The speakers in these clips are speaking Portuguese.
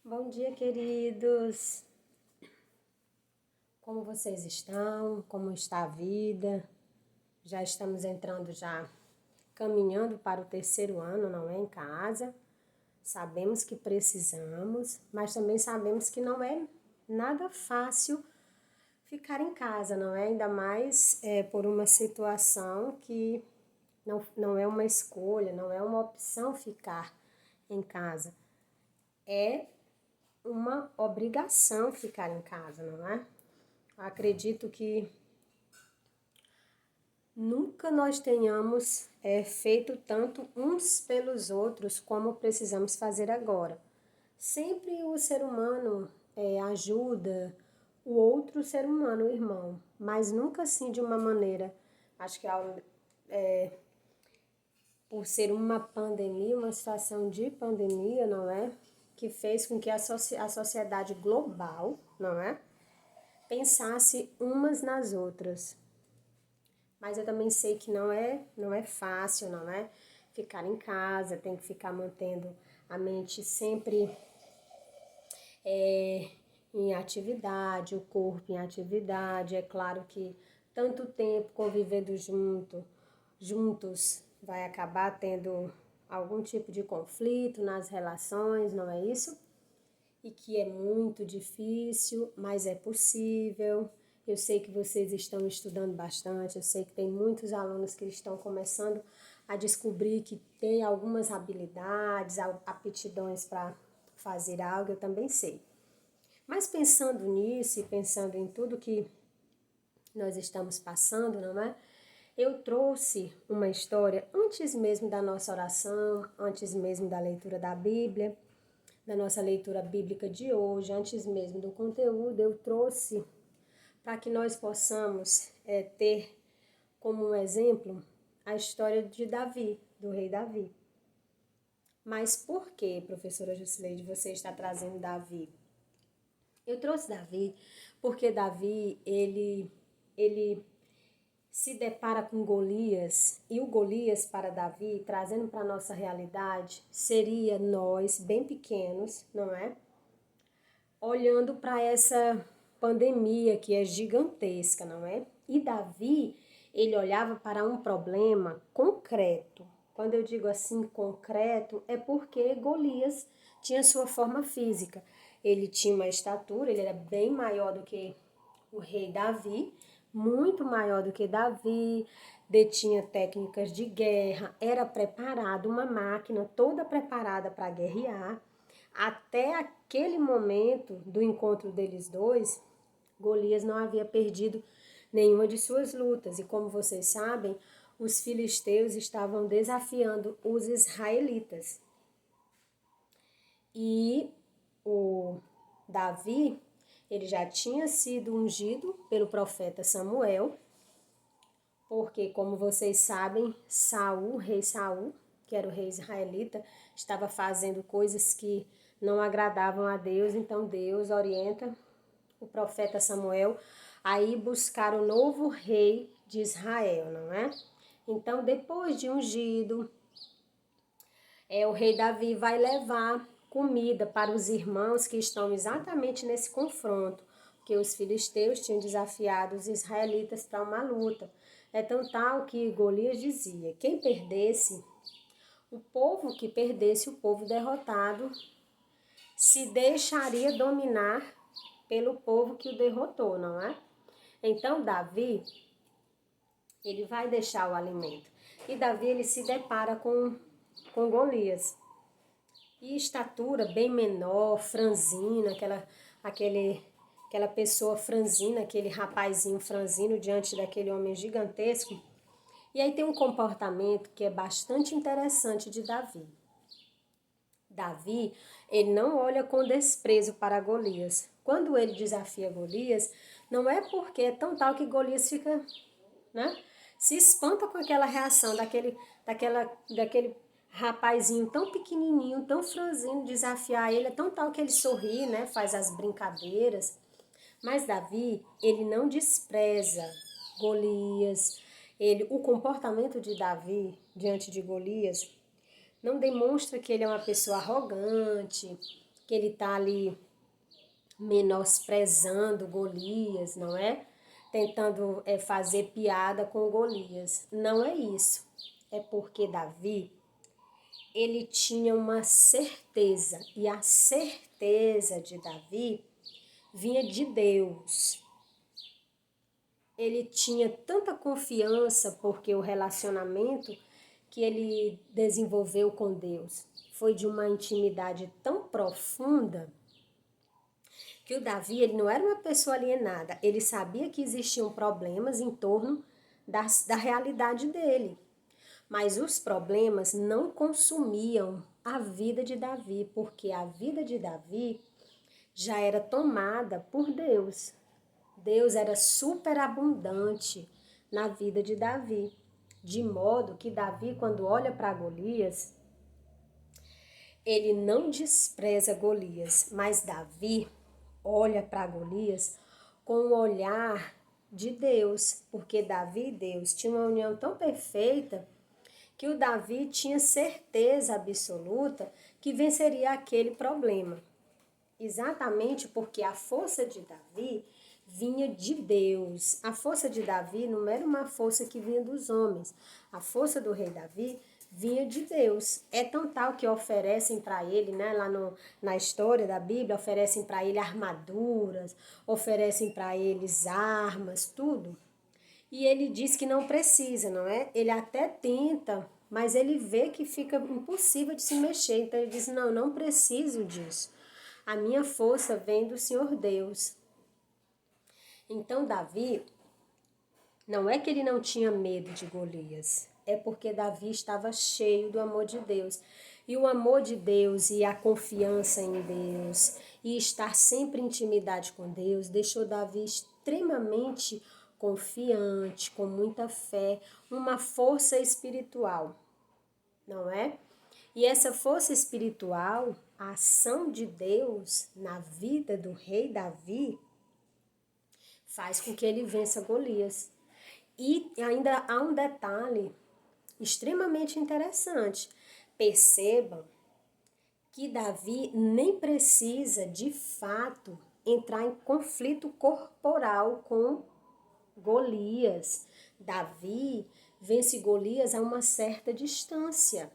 Bom dia, queridos. Como vocês estão? Como está a vida? Já estamos entrando caminhando para o terceiro ano, não é, em casa. Sabemos que precisamos, mas também sabemos que não é nada fácil ficar em casa, não é? Ainda mais por uma situação que não é uma escolha, não é uma opção ficar em casa. É uma obrigação ficar em casa, não é? Acredito que nunca nós tenhamos feito tanto uns pelos outros como precisamos fazer agora. Sempre o ser humano ajuda o outro ser humano, o irmão, mas nunca assim de uma maneira, acho que por ser uma pandemia, uma situação de pandemia, não é? Que fez com que a sociedade global, não é? Pensasse umas nas outras. Mas eu também sei que não é fácil, não é? Ficar em casa, tem que ficar mantendo a mente sempre em atividade, o corpo em atividade. É claro que tanto tempo convivendo juntos vai acabar tendo algum tipo de conflito nas relações, não é isso? E que é muito difícil, mas é possível. Eu sei que vocês estão estudando bastante, eu sei que tem muitos alunos que estão começando a descobrir que tem algumas habilidades, aptidões para fazer algo, eu também sei. Mas pensando nisso e pensando em tudo que nós estamos passando, não é? Eu trouxe uma história antes mesmo da nossa oração, antes mesmo da leitura da Bíblia, da nossa leitura bíblica de hoje, antes mesmo do conteúdo, eu trouxe para que nós possamos ter como um exemplo a história de Davi, do rei Davi. Mas por que, professora Jusileide, você está trazendo Davi? Eu trouxe Davi porque Davi, ele se depara com Golias, e o Golias para Davi, trazendo para a nossa realidade, seria nós, bem pequenos, não é? Olhando para essa pandemia que é gigantesca, não é? E Davi, ele olhava para um problema concreto. Quando eu digo assim concreto, é porque Golias tinha sua forma física. Ele tinha uma estatura, ele era bem maior do que o rei Davi, muito maior do que Davi, detinha técnicas de guerra, era preparado, uma máquina toda preparada para guerrear. Até aquele momento do encontro deles dois, Golias não havia perdido nenhuma de suas lutas. E como vocês sabem, os filisteus estavam desafiando os israelitas. E o Davi, ele já tinha sido ungido pelo profeta Samuel, porque, como vocês sabem, Saul, rei Saul, que era o rei israelita, estava fazendo coisas que não agradavam a Deus, então Deus orienta o profeta Samuel a ir buscar o novo rei de Israel, não é? Então, depois de ungido, o rei Davi vai levar comida para os irmãos que estão exatamente nesse confronto, porque os filisteus tinham desafiado os israelitas para uma luta. É tão tal que Golias dizia: quem perdesse, o povo que perdesse, o povo derrotado, se deixaria dominar pelo povo que o derrotou, não é? Então Davi, ele vai deixar o alimento. E Davi, ele se depara com Golias. E estatura bem menor, franzina, aquela pessoa franzina, aquele rapazinho franzino diante daquele homem gigantesco. E aí tem um comportamento que é bastante interessante de Davi. Davi, ele não olha com desprezo para Golias. Quando ele desafia Golias, não é porque é tão tal que Golias fica, né? Se espanta com aquela reação daquele rapazinho tão pequenininho, tão franzino, desafiar ele, é tão tal que ele sorri, né? Faz as brincadeiras. Mas Davi, ele não despreza Golias. O comportamento de Davi diante de Golias não demonstra que ele é uma pessoa arrogante, que ele está ali menosprezando Golias, não é? Tentando fazer piada com Golias. Não é isso. É porque Davi, ele tinha uma certeza, e a certeza de Davi vinha de Deus. Ele tinha tanta confiança porque o relacionamento que ele desenvolveu com Deus foi de uma intimidade tão profunda que o Davi, ele não era uma pessoa alienada, ele sabia que existiam problemas em torno da realidade dele, mas os problemas não consumiam a vida de Davi, porque a vida de Davi já era tomada por Deus. Deus era superabundante na vida de Davi, de modo que Davi, quando olha para Golias, ele não despreza Golias, mas Davi olha para Golias com o olhar de Deus, porque Davi e Deus tinham uma união tão perfeita que o Davi tinha certeza absoluta que venceria aquele problema. Exatamente porque a força de Davi vinha de Deus. A força de Davi não era uma força que vinha dos homens. A força do rei Davi vinha de Deus. É tão tal que oferecem para ele, né, lá na história da Bíblia, oferecem para ele armaduras, oferecem para eles armas, tudo. E ele diz que não precisa, não é? Ele até tenta, mas ele vê que fica impossível de se mexer. Então ele diz, não, não preciso disso. A minha força vem do Senhor Deus. Então Davi, não é que ele não tinha medo de Golias, é porque Davi estava cheio do amor de Deus. E o amor de Deus e a confiança em Deus e estar sempre em intimidade com Deus deixou Davi extremamente confiante, com muita fé, uma força espiritual, não é? E essa força espiritual, a ação de Deus na vida do rei Davi, faz com que ele vença Golias. E ainda há um detalhe extremamente interessante. Percebam que Davi nem precisa, de fato, entrar em conflito corporal com Golias. Davi vence Golias a uma certa distância.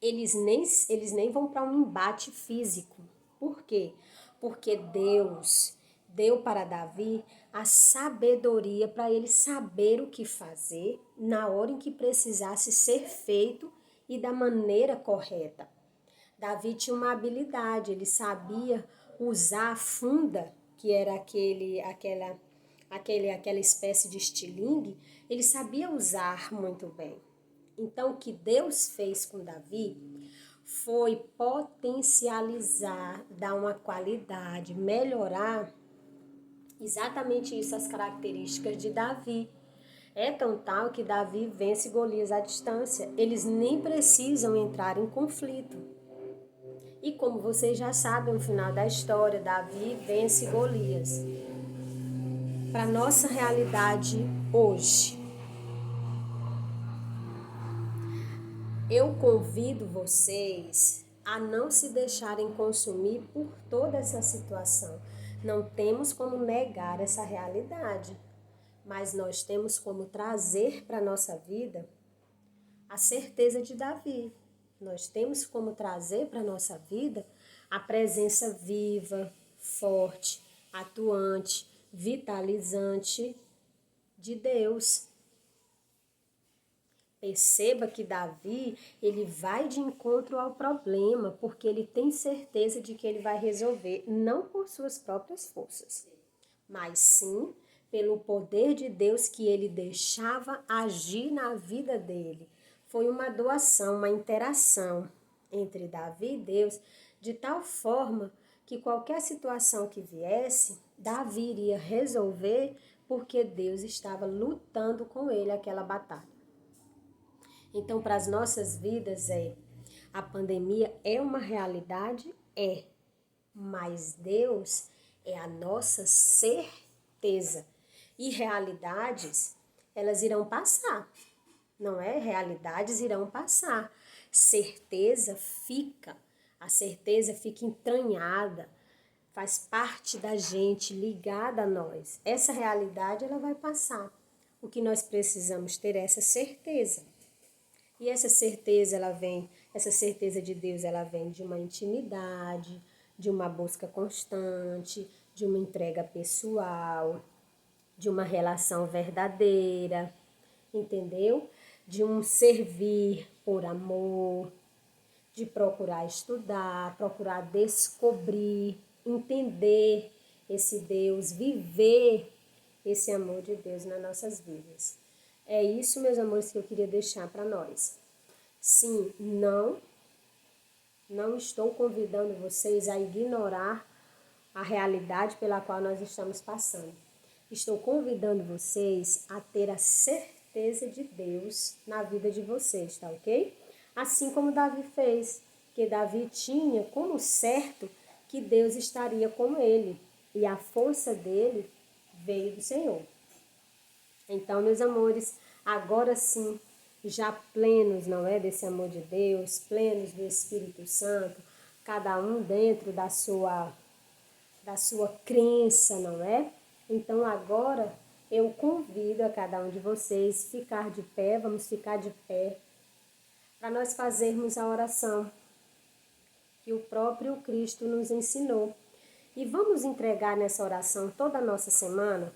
Eles nem vão para um embate físico. Por quê? Porque Deus deu para Davi a sabedoria para ele saber o que fazer na hora em que precisasse ser feito e da maneira correta. Davi tinha uma habilidade, ele sabia usar a funda, que era aquela espécie de estilingue, ele sabia usar muito bem. Então, o que Deus fez com Davi foi potencializar, dar uma qualidade, melhorar exatamente isso, as características de Davi. É tão tal que Davi vence Golias à distância. Eles nem precisam entrar em conflito. E como vocês já sabem, no final da história, Davi vence Golias. Para a nossa realidade hoje, eu convido vocês a não se deixarem consumir por toda essa situação. Não temos como negar essa realidade, mas nós temos como trazer para a nossa vida a certeza de Davi. Nós temos como trazer para a nossa vida a presença viva, forte, atuante, vitalizante de Deus. Perceba que Davi, ele vai de encontro ao problema, porque ele tem certeza de que ele vai resolver, não por suas próprias forças, mas sim pelo poder de Deus que ele deixava agir na vida dele. Foi uma doação, uma interação entre Davi e Deus, de tal forma que qualquer situação que viesse, Davi iria resolver, porque Deus estava lutando com ele aquela batalha. Então, para as nossas vidas, a pandemia é uma realidade? É. Mas Deus é a nossa certeza. E realidades, elas irão passar. Não é? Realidades irão passar. Certeza fica. A A certeza fica entranhada, faz parte da gente, ligada a nós. Essa realidade, ela vai passar. O que nós precisamos ter é essa certeza. E essa certeza, essa certeza de Deus, ela vem de uma intimidade, de uma busca constante, de uma entrega pessoal, de uma relação verdadeira, entendeu? De um servir por amor, de procurar estudar, procurar descobrir, entender esse Deus, viver esse amor de Deus nas nossas vidas. É isso, meus amores, que eu queria deixar para nós. Sim, não estou convidando vocês a ignorar a realidade pela qual nós estamos passando. Estou convidando vocês a ter a certeza de Deus na vida de vocês, tá ok? Assim como Davi fez, que Davi tinha como certo que Deus estaria com ele e a força dele veio do Senhor. Então, meus amores, agora sim, já plenos, não é, desse amor de Deus, plenos do Espírito Santo, cada um dentro da sua crença, não é? Então, agora eu convido a cada um de vocês ficar de pé, vamos ficar de pé, para nós fazermos a oração que o próprio Cristo nos ensinou. E vamos entregar nessa oração toda a nossa semana.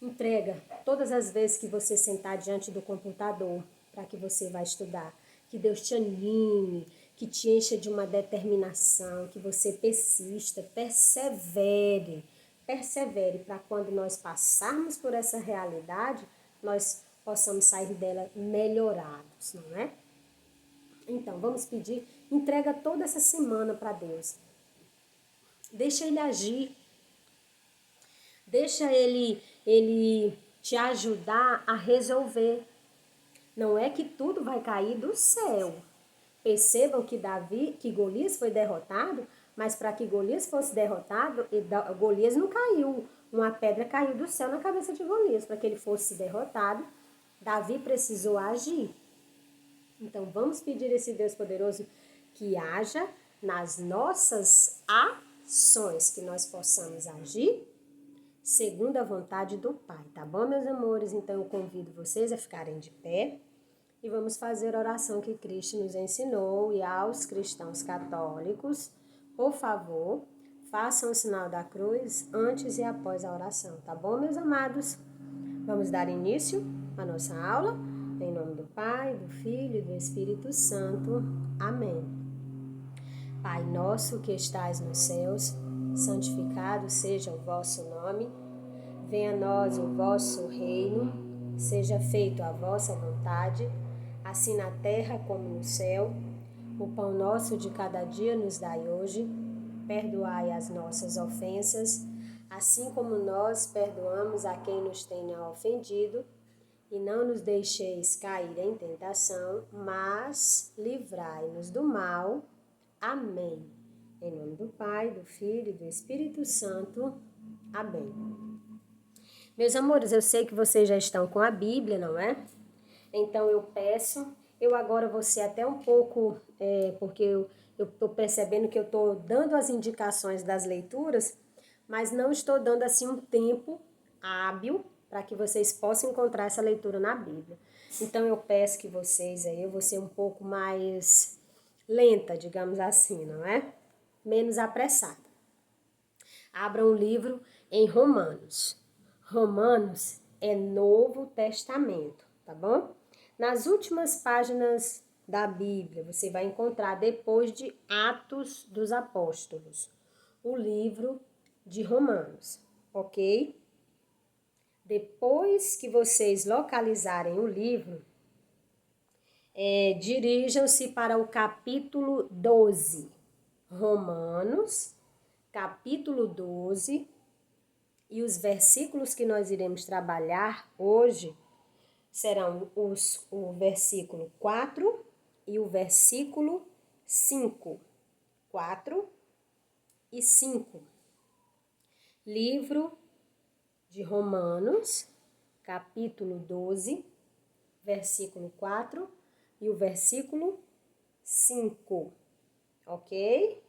Entrega todas as vezes que você sentar diante do computador para que você vai estudar. Que Deus te anime, que te encha de uma determinação, que você persista, persevere para quando nós passarmos por essa realidade, nós possamos sair dela melhorados, não é? Então, vamos pedir, entrega toda essa semana para Deus. Deixa Ele agir. Deixa ele te ajudar a resolver. Não é que tudo vai cair do céu. Percebam que Golias foi derrotado, mas para que Golias fosse derrotado, Golias não caiu. Uma pedra caiu do céu na cabeça de Golias. Para que ele fosse derrotado, Davi precisou agir. Então vamos pedir a esse Deus poderoso que haja nas nossas ações, que nós possamos agir segundo a vontade do Pai, tá bom, meus amores? Então eu convido vocês a ficarem de pé e vamos fazer a oração que Cristo nos ensinou. E aos cristãos católicos, por favor, façam o sinal da cruz antes e após a oração, tá bom, meus amados? Vamos dar início à nossa aula, em nome do Pai, do Filho e do Espírito Santo. Amém. Pai nosso que estais nos céus, santificado seja o vosso nome. Venha a nós o vosso reino, seja feito a vossa vontade, assim na terra como no céu. O pão nosso de cada dia nos dai hoje, perdoai as nossas ofensas, assim como nós perdoamos a quem nos tenha ofendido, e não nos deixeis cair em tentação, mas livrai-nos do mal. Amém. Em nome do Pai, do Filho e do Espírito Santo. Amém. Meus amores, eu sei que vocês já estão com a Bíblia, não é? Então eu agora vou ser até um pouco, porque eu estou percebendo que eu estou dando as indicações das leituras, mas não estou dando assim um tempo hábil para que vocês possam encontrar essa leitura na Bíblia. Então eu peço que vocês aí, eu vou ser um pouco mais lenta, digamos assim, não é? Menos apressada. Abram o livro em Romanos. Romanos é Novo Testamento, tá bom? Nas últimas páginas da Bíblia, você vai encontrar, depois de Atos dos Apóstolos, o livro de Romanos, ok? Depois que vocês localizarem o livro, dirijam-se para o capítulo 12. Romanos, capítulo 12, e os versículos que nós iremos trabalhar hoje serão o versículo 4 e o versículo 5. 4 e 5. Livro de Romanos, capítulo 12, versículo 4 e o versículo 5. ok?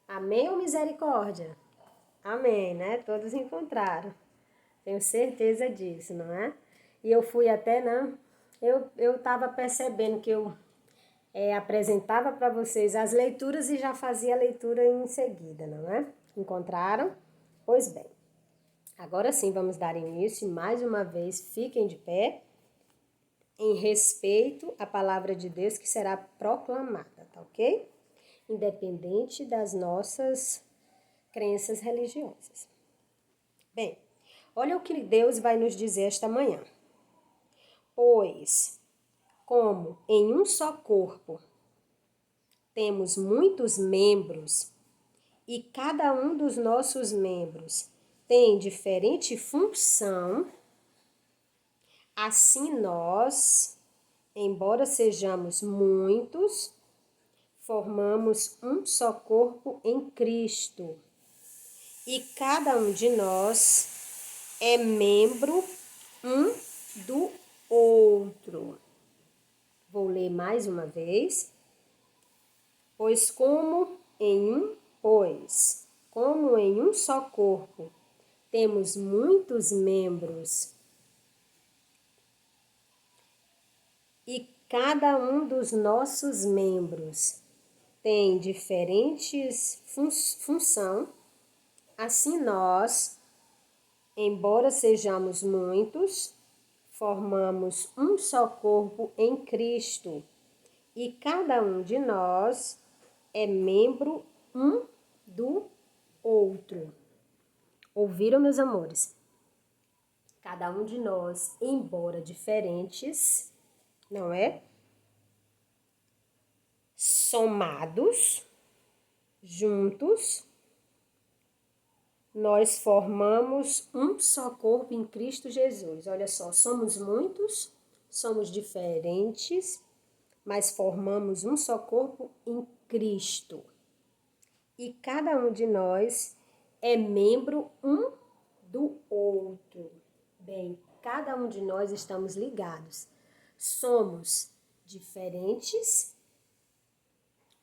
Amém ou misericórdia? Amém, né? Todos encontraram. Tenho certeza disso, não é? E eu fui até, né? Eu estava percebendo que eu apresentava para vocês as leituras e já fazia a leitura em seguida, não é? Encontraram? Pois bem. Agora sim, vamos dar início. Mais uma vez, fiquem de pé em respeito à palavra de Deus que será proclamada, tá ok? Independente das nossas crenças religiosas. Bem, olha o que Deus vai nos dizer esta manhã. Pois, como em um só corpo temos muitos membros e cada um dos nossos membros tem diferente função, assim nós, embora sejamos muitos, formamos um só corpo em Cristo. E cada um de nós é membro um do outro. Vou ler mais uma vez. Como em um só corpo temos muitos membros e cada um dos nossos membros tem diferentes função, assim nós, embora sejamos muitos, formamos um só corpo em Cristo e cada um de nós é membro um do outro. Ouviram, meus amores? Cada um de nós, embora diferentes, não é? Somados, juntos, nós formamos um só corpo em Cristo Jesus. Olha só, somos muitos, somos diferentes, mas formamos um só corpo em Cristo. E cada um de nós é membro um do outro. Bem, cada um de nós estamos ligados. Somos diferentes,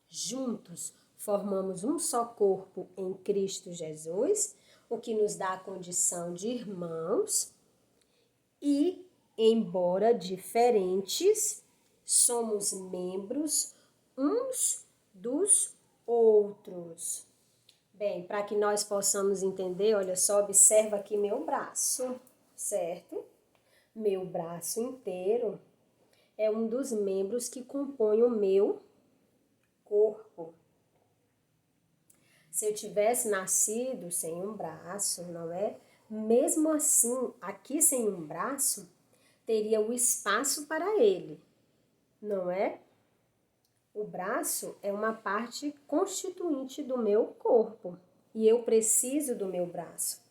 juntos formamos um só corpo em Cristo Jesus, o que nos dá a condição de irmãos, e, embora diferentes, somos membros uns dos outros. Bem, para que nós possamos entender, olha só, observa aqui meu braço, certo? Meu braço inteiro é um dos membros que compõem o meu corpo. Se eu tivesse nascido sem um braço, não é? Mesmo assim, aqui sem um braço, teria o espaço para ele, não é? O braço é uma parte constituinte do meu corpo e eu preciso do meu braço.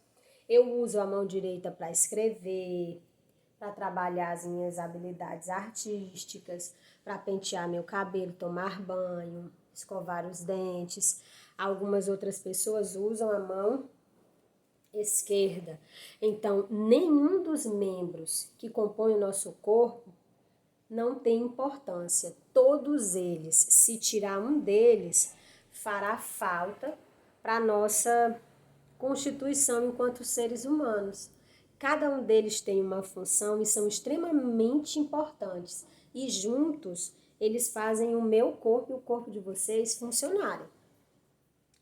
Eu uso a mão direita para escrever, para trabalhar as minhas habilidades artísticas, para pentear meu cabelo, tomar banho, escovar os dentes. Algumas outras pessoas usam a mão esquerda. Então, nenhum dos membros que compõem o nosso corpo não tem importância. Todos eles, se tirar um deles, fará falta para a nossa constituição enquanto seres humanos. Cada um deles tem uma função e são extremamente importantes. E juntos, eles fazem o meu corpo e o corpo de vocês funcionarem.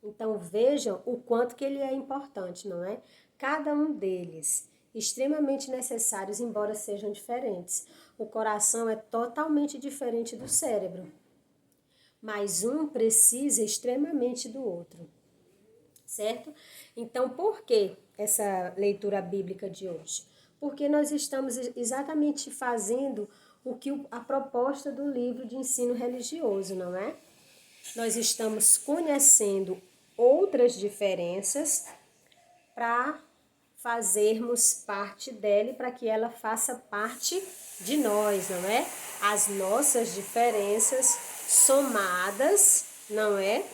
Então, vejam o quanto que ele é importante, não é? Cada um deles, extremamente necessários, embora sejam diferentes. O coração é totalmente diferente do cérebro, mas um precisa extremamente do outro, certo? Então, por que essa leitura bíblica de hoje? Porque nós estamos exatamente fazendo o que a proposta do livro de ensino religioso, não é? Nós estamos conhecendo outras diferenças para fazermos parte dela e para que ela faça parte de nós, não é? As nossas diferenças somadas, não é?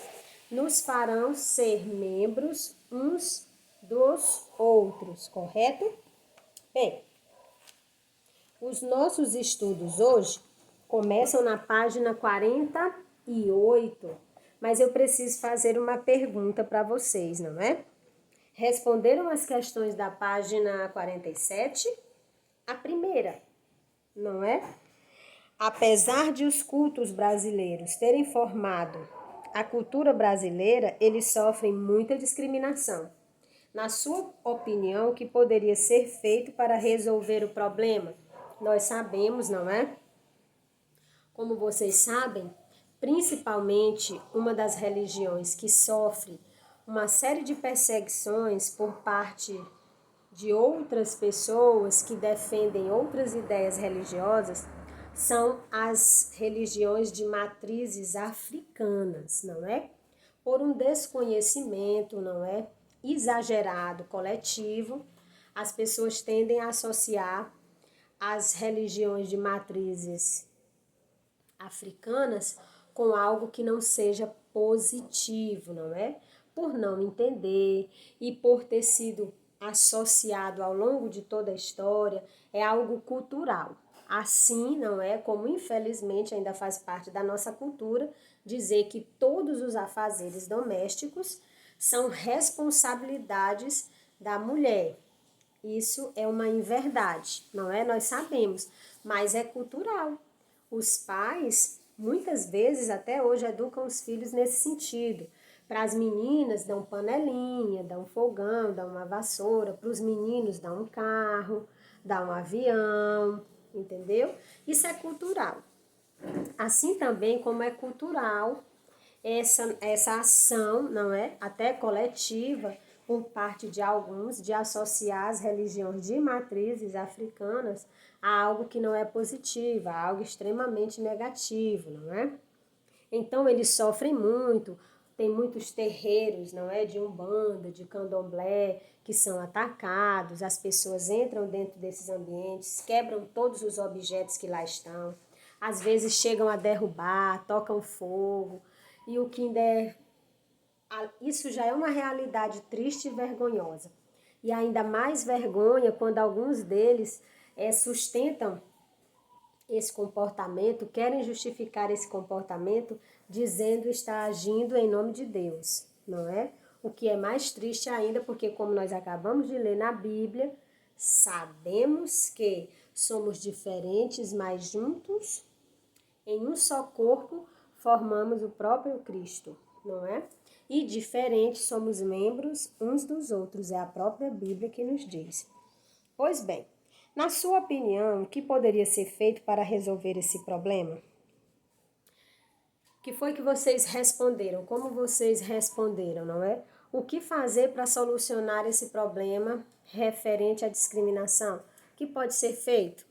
Nos farão ser membros uns dos outros, correto? Bem, os nossos estudos hoje começam na página 48. Mas eu preciso fazer uma pergunta para vocês, não é? Responderam as questões da página 47? A primeira, não é? Apesar de os cultos brasileiros terem formado a cultura brasileira, eles sofrem muita discriminação. Na sua opinião, o que poderia ser feito para resolver o problema? Nós sabemos, não é? Como vocês sabem, principalmente uma das religiões que sofre uma série de perseguições por parte de outras pessoas que defendem outras ideias religiosas são as religiões de matrizes africanas, não é? Por um desconhecimento, não é? Exagerado, coletivo, as pessoas tendem a associar as religiões de matrizes africanas com algo que não seja positivo, não é? Por não entender e por ter sido associado ao longo de toda a história, é algo cultural. Assim, não é? Como infelizmente ainda faz parte da nossa cultura, dizer que todos os afazeres domésticos são responsabilidades da mulher. Isso é uma inverdade, não é? Nós sabemos, mas é cultural. Os pais, muitas vezes, até hoje, educam os filhos nesse sentido. Para as meninas, dão panelinha, dão fogão, dão uma vassoura. Para os meninos, dão um carro, dão um avião, entendeu? Isso é cultural. Assim também como é cultural essa ação, não é? Até coletiva, por parte de alguns, de associar as religiões de matrizes africanas a algo que não é positivo, a algo extremamente negativo, não é? Então eles sofrem muito, tem muitos terreiros, não é? De umbanda, de candomblé, que são atacados, as pessoas entram dentro desses ambientes, quebram todos os objetos que lá estão, às vezes chegam a derrubar, tocam fogo, e o que ainda é, isso já é uma realidade triste e vergonhosa. E ainda mais vergonha quando alguns deles sustentam esse comportamento, querem justificar esse comportamento dizendo estar agindo em nome de Deus, não é? O que é mais triste ainda, porque como nós acabamos de ler na Bíblia, sabemos que somos diferentes, mas juntos, em um só corpo, formamos o próprio Cristo, não é? E diferentes somos membros uns dos outros, é a própria Bíblia que nos diz. Pois bem, na sua opinião, o que poderia ser feito para resolver esse problema? O que foi que vocês responderam? Como vocês responderam, não é? O que fazer para solucionar esse problema referente à discriminação? O que pode ser feito?